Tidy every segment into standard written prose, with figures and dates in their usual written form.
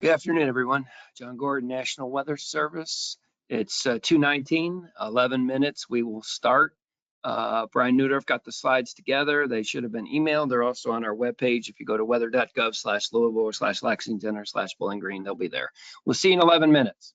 Good afternoon, everyone. John Gordon, National Weather Service. It's 2:19, 11 minutes. We will start. Brian Newdorf got the slides together. They should have been emailed. They're also on our webpage. If you go to weather.gov/Louisville/Lexington/Bowling Green, they'll be there. We'll see you in 11 minutes.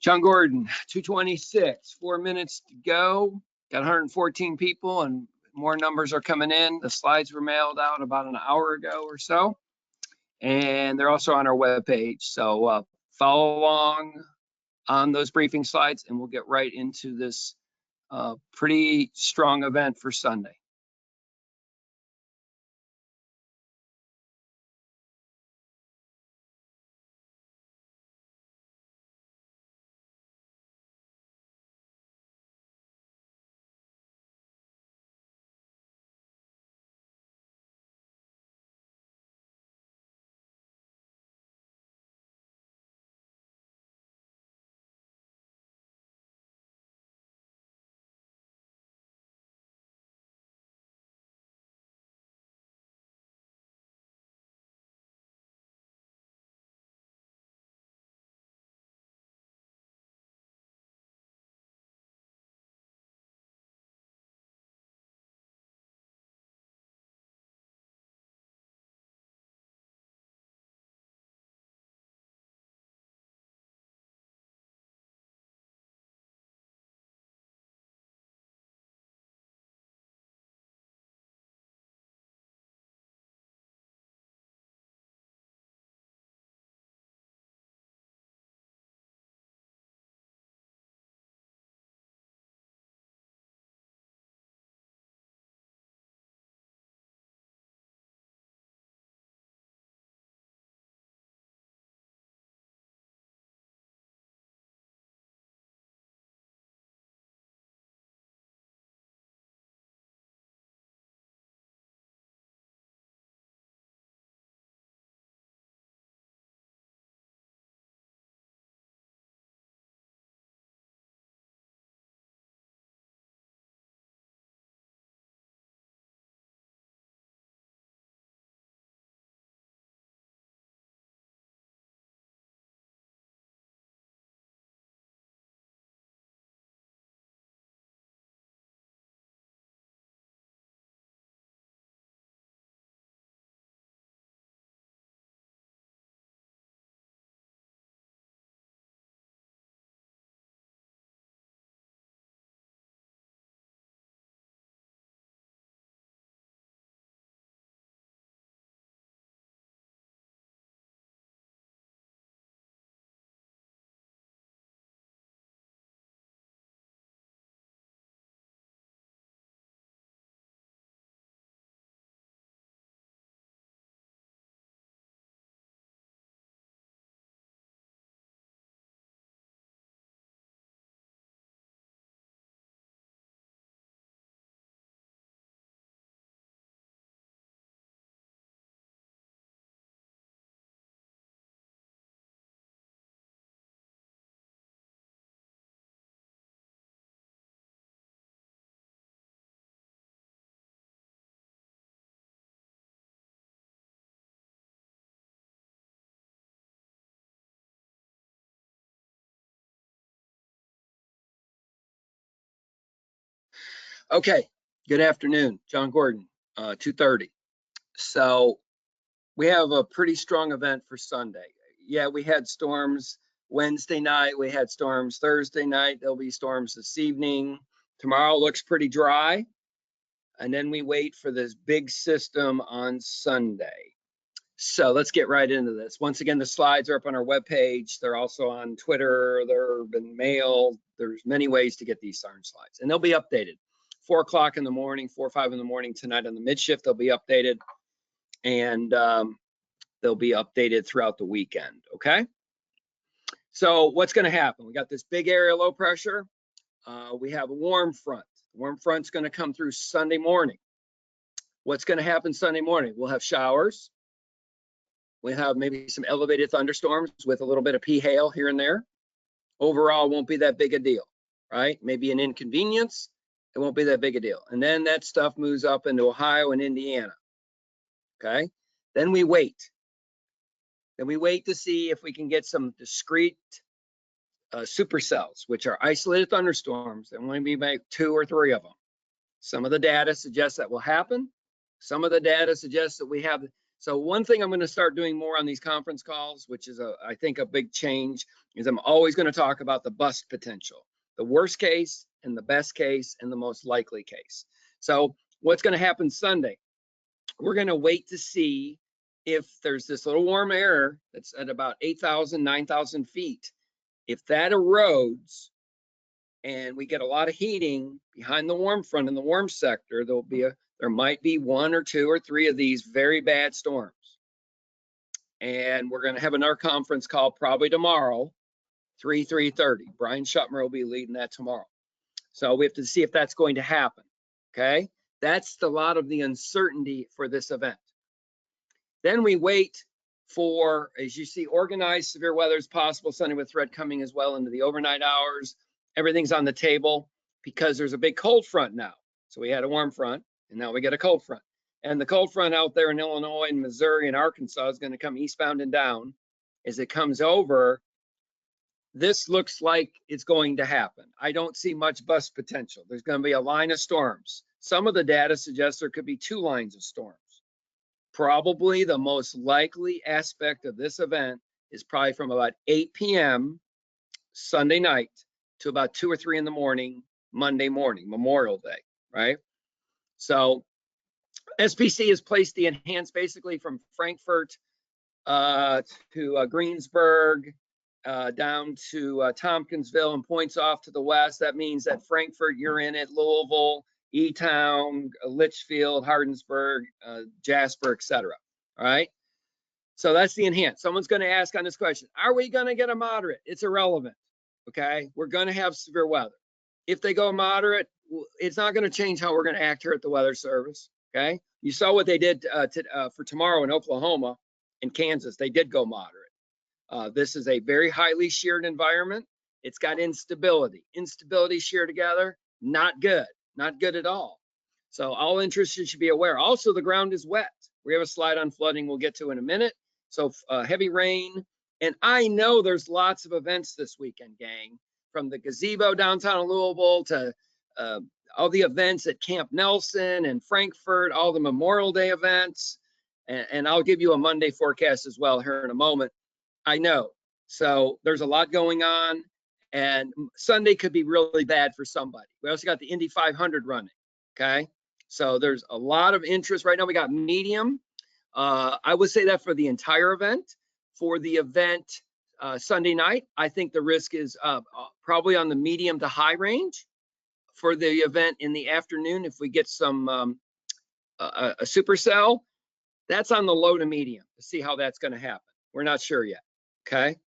John Gordon, 226, 4 minutes to go. Got 114 people and more numbers are coming in. The slides were mailed out about an hour ago or so. And they're also on our webpage. So follow along on those briefing slides and we'll get right into this pretty strong event for Sunday. Okay, good afternoon, John Gordon, 2:30. So we have a pretty strong event for Sunday. Yeah, we had storms Wednesday night, we had storms Thursday night, there'll be storms this evening. Tomorrow looks pretty dry. And then we wait for this big system on Sunday. So let's get right into this. Once again, the slides are up on our webpage. They're also on Twitter. They've been mailed. There's many ways to get these darn slides, and they'll be updated. 4 o'clock in the morning, 4 or 5 in the morning tonight on the mid shift. They'll be updated, and they'll be updated throughout the weekend. Okay. So what's going to happen? We got this big area low pressure. We have a warm front. The warm front's going to come through Sunday morning. What's going to happen Sunday morning? We'll have showers. We have maybe some elevated thunderstorms with a little bit of pea hail here and there. Overall, won't be that big a deal, right? Maybe an inconvenience. It won't be that big a deal. And then that stuff moves up into Ohio and Indiana. Okay. Then we wait. Then we wait to see if we can get some discrete supercells, which are isolated thunderstorms. There only be like 2 or 3 of them. Some of the data suggests that will happen. Some of the data suggests that we have So one thing I'm going to start doing more on these conference calls, which is I think a big change, is I'm always going to talk about the bust potential, the worst case and the best case and the most likely case. So what's going to happen Sunday? We're going to wait to see if there's this little warm air that's at about 8,000, 9,000 feet. If that erodes and we get a lot of heating behind the warm front in the warm sector, there might be 1 or 2 or 3 of these very bad storms. And we're going to have another conference call probably tomorrow, 3:30. Brian Schuttmer will be leading that tomorrow. So we have to see if that's going to happen. Okay, that's a lot of the uncertainty for this event. Then we wait for, as you see, organized severe weather is possible Sunday with threat coming as well into the overnight hours. Everything's on the table because there's a big cold front now. So we had a warm front and now we get a cold front. And the cold front out there in Illinois and Missouri and Arkansas is going to come eastbound and down. As it comes over, this looks like it's going to happen. I don't see much bust potential. There's going to be a line of storms. Some of the data suggests there could be 2 lines of storms. Probably the most likely aspect of this event is probably from about 8 p.m. Sunday night to about 2 or 3 in the morning, Monday morning, Memorial Day, right? So SPC has placed the enhanced basically from Frankfurt to Greensburg, down to Tompkinsville and points off to the west. That means that Frankfurt, you're in it, Louisville, E-Town, Litchfield, Hardinsburg, Jasper, etc. All right. So that's the enhanced. Someone's going to ask on this question, are we going to get a moderate? It's irrelevant. Okay. We're going to have severe weather. If they go moderate, it's not going to change how we're going to act here at the Weather Service. Okay. You saw what they did for tomorrow in Oklahoma and Kansas. They did go moderate. This is a very highly sheared environment. It's got instability. Instability shear together, not good. Not good at all. So all interested should be aware. Also, the ground is wet. We have a slide on flooding we'll get to in a minute. So heavy rain. And I know there's lots of events this weekend, gang, from the gazebo downtown Louisville to all the events at Camp Nelson and Frankfurt, all the Memorial Day events. And I'll give you a Monday forecast as well here in a moment. I know. So there's a lot going on. And Sunday could be really bad for somebody. We also got the Indy 500 running, okay? So there's a lot of interest. Right now we got medium. I would say that for the entire event. For the event Sunday night, I think the risk is probably on the medium to high range. For the event in the afternoon, if we get some a supercell, that's on the low to medium to see how that's going to happen. We're not sure yet, okay?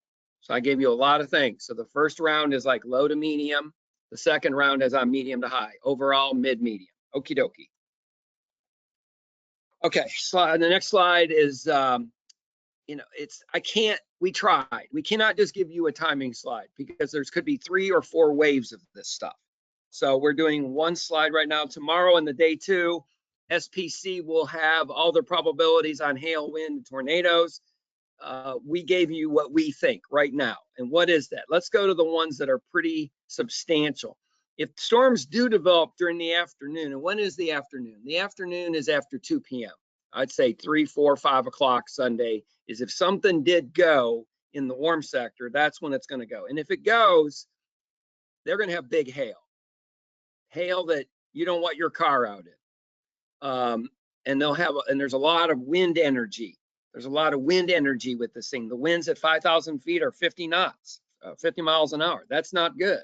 So I gave you a lot of things. So the first round is like low to medium. The second round is on medium to high. Overall, mid-medium. Okie dokie. Okay, slide. The next slide is, we tried. We cannot just give you a timing slide because there's could be 3 or 4 waves of this stuff. So we're doing one slide right now. Tomorrow in the day 2, SPC will have all the probabilities on hail, wind, and tornadoes. We gave you what we think right now. And what is that? Let's go to the ones that are pretty substantial. If storms do develop during the afternoon, and when is the afternoon? The afternoon is after 2 p.m. I'd say 3, 4, 5 o'clock Sunday is if something did go in the warm sector, that's when it's going to go. And if it goes, they're going to have big hail. Hail that you don't want your car out in. And there's a lot of wind energy. There's a lot of wind energy with this thing. The winds at 5,000 feet are 50 knots, 50 miles an hour. That's not good.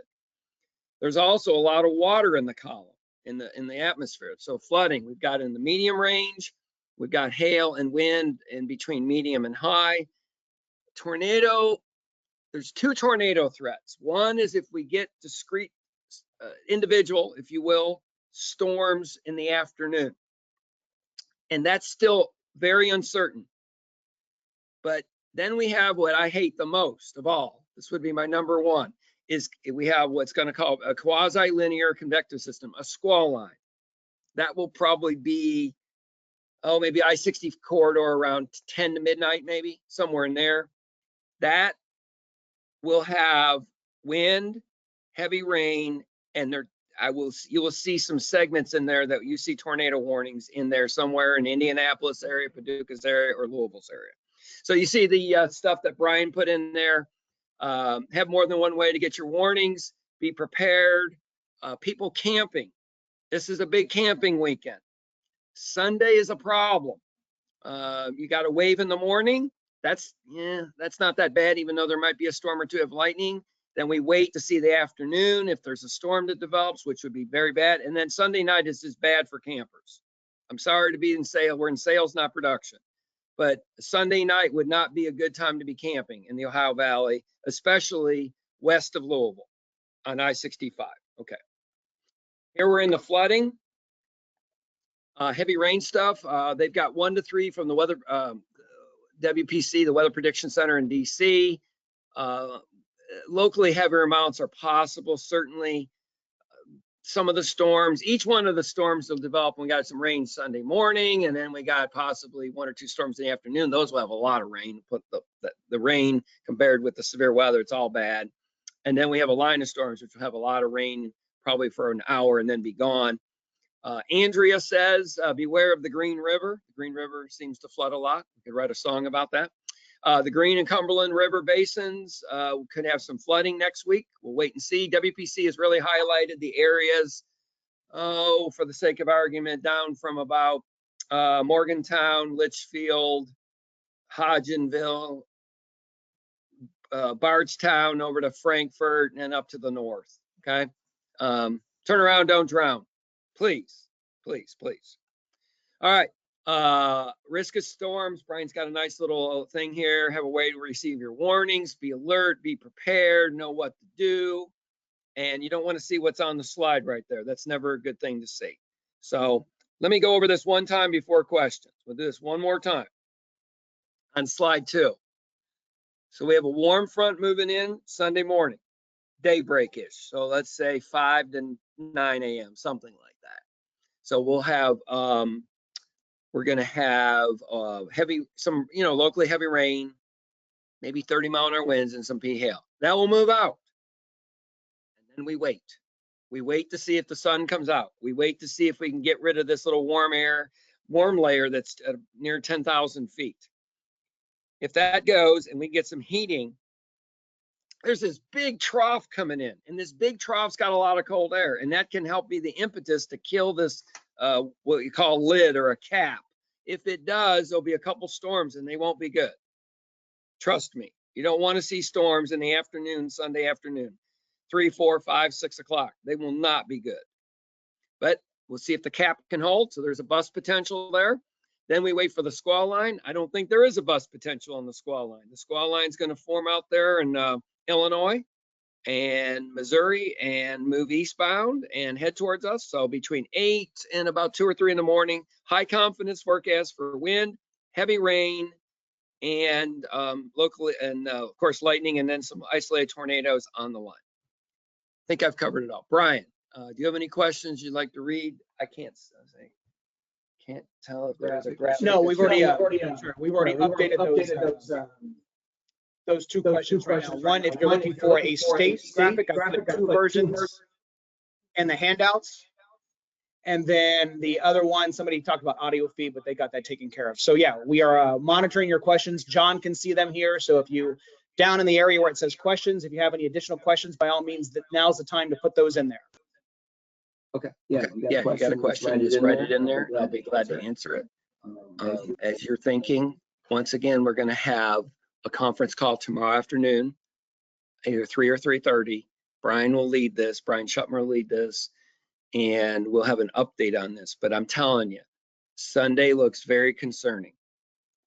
There's also a lot of water in the column, in the atmosphere. So flooding, we've got in the medium range, we've got hail and wind in between medium and high. Tornado, there's 2 tornado threats. One is if we get discrete, individual, if you will, storms in the afternoon. And that's still very uncertain. But then we have what I hate the most of all. This would be my number 1, is we have what's going to call a quasi-linear convective system, a squall line. That will probably be, maybe I-60 corridor around 10 to midnight, maybe, somewhere in there. That will have wind, heavy rain, and you will see some segments in there that you see tornado warnings in there somewhere in Indianapolis area, Paducah's area, or Louisville's area. So you see the stuff that Brian put in there. Have more than one way to get your warnings. Be prepared. People camping. This is a big camping weekend. Sunday is a problem. You got a wave in the morning. That's not that bad, even though there might be a storm or two of lightning. Then we wait to see the afternoon if there's a storm that develops, which would be very bad. And then Sunday night is just bad for campers. I'm sorry to be in sale. We're in sales, not production. But Sunday night would not be a good time to be camping in the Ohio Valley, especially west of Louisville on I-65. Okay. Here we're in the flooding. Heavy rain stuff. They've got 1 to 3 from the weather WPC, the Weather Prediction Center in DC. Locally, heavier amounts are possible. Certainly, some of the storms, each one of the storms will develop. We got some rain Sunday morning, and then we got possibly 1 or 2 storms in the afternoon. Those will have a lot of rain. Put the rain compared with the severe weather, it's all bad. And then we have a line of storms, which will have a lot of rain, probably for an hour and then be gone. Andrea says, beware of the Green River. The Green River seems to flood a lot. We could write a song about that. The Green and Cumberland River basins could have some flooding next week. We'll wait and see. WPC has really highlighted the areas, for the sake of argument, down from about Morgantown, Litchfield, Hodgenville, Bardstown over to Frankfort and up to the north. Okay. Turn around, don't drown. Please, please, please. All right. Risk of storms. Brian's got a nice little thing here. Have a way to receive your warnings. Be alert, be prepared, know what to do. And you don't want to see what's on the slide right there. That's never a good thing to see. So let me go over this one time before questions. We'll do this one more time on slide 2. So we have a warm front moving in Sunday morning, daybreak-ish. So let's say 5 to 9 a.m., something like that. So we'll have, we're going to have locally heavy rain, maybe 30-mile-an-hour winds and some pea hail. That will move out. And then we wait. We wait to see if the sun comes out. We wait to see if we can get rid of this little warm layer that's near 10,000 feet. If that goes and we get some heating, there's this big trough coming in, and this big trough's got a lot of cold air, and that can help be the impetus to kill this, what you call lid or a cap. If it does, there'll be a couple storms, and they won't be good. Trust me, you don't want to see storms in the afternoon, Sunday afternoon, 3, 4, 5, 6 o'clock. They will not be good. But we'll see if the cap can hold. So there's a bust potential there. Then we wait for the squall line. I don't think there is a bust potential on the squall line. The squall line is going to form out there in Illinois and Missouri and move eastbound and head towards us. So between 8 and about 2 or 3 in the morning, high confidence forecast for wind, heavy rain, and locally, and of course, lightning, and then some isolated tornadoes on the line. I think I've covered it all. Brian, do you have any questions you'd like to read? I can't tell if there's a graphic. No, we've already updated those 2 questions right now. One, if you're looking for a state graphic, I've put 2 versions in the handouts. And then the other one, somebody talked about audio feed, but they got that taken care of. So yeah, we are monitoring your questions. John can see them here. So if you down in the area where it says questions, if you have any additional questions, by all means, now's the time to put those in there. Okay. Yeah. You got a question. Just write it in there. I'll be glad to answer it. As you're thinking, once again, we're going to have a conference call tomorrow afternoon, either 3 or 3:30. Brian will lead this. Brian Schuttmer will lead this, and we'll have an update on this. But I'm telling you, Sunday looks very concerning.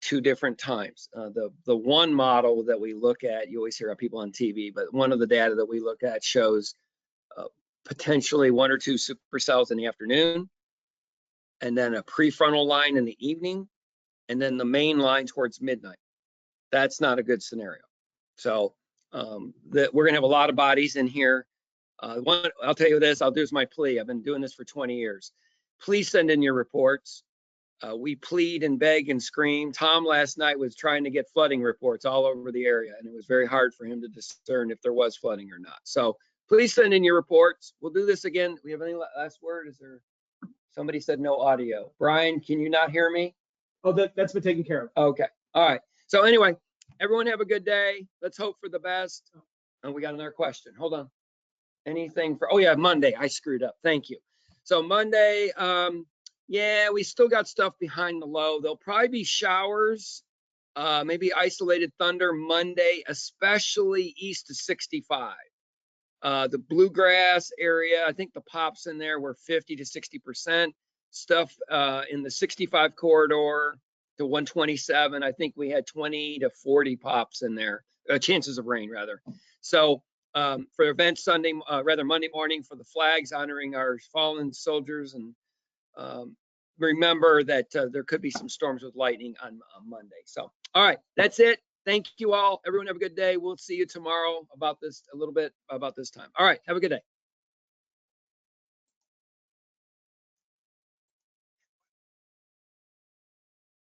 2 different times. The one model that we look at, you always hear about people on TV, but one of the data that we look at shows potentially 1 or 2 supercells in the afternoon, and then a prefrontal line in the evening, and then the main line towards midnight. That's not a good scenario. So we're going to have a lot of bodies in here. I'll tell you this, I'll do as my plea. I've been doing this for 20 years. Please send in your reports. We plead and beg and scream. Tom last night was trying to get flooding reports all over the area, and it was very hard for him to discern if there was flooding or not. So please send in your reports. We'll do this again. We have any last word? Is there, somebody said no audio. Brian, can you not hear me? Oh, that's been taken care of. Okay. All right. So anyway, everyone have a good day. Let's hope for the best. And we got another question. Hold on. Anything for, oh yeah, Monday. I screwed up. Thank you. So Monday, yeah, we still got stuff behind the low. There'll probably be showers, maybe isolated thunder Monday, especially east of 65. The bluegrass area, I think the pops in there were 50 to 60%. Stuff in the 65 corridor to 127, I think we had 20 to 40 pops in there, chances of rain rather. So for events Sunday, Monday morning for the flags honoring our fallen soldiers, and remember that there could be some storms with lightning on Monday. So, all right, that's it. Thank you all. Everyone have a good day. We'll see you tomorrow about this, a little bit about this time. All right, have a good day.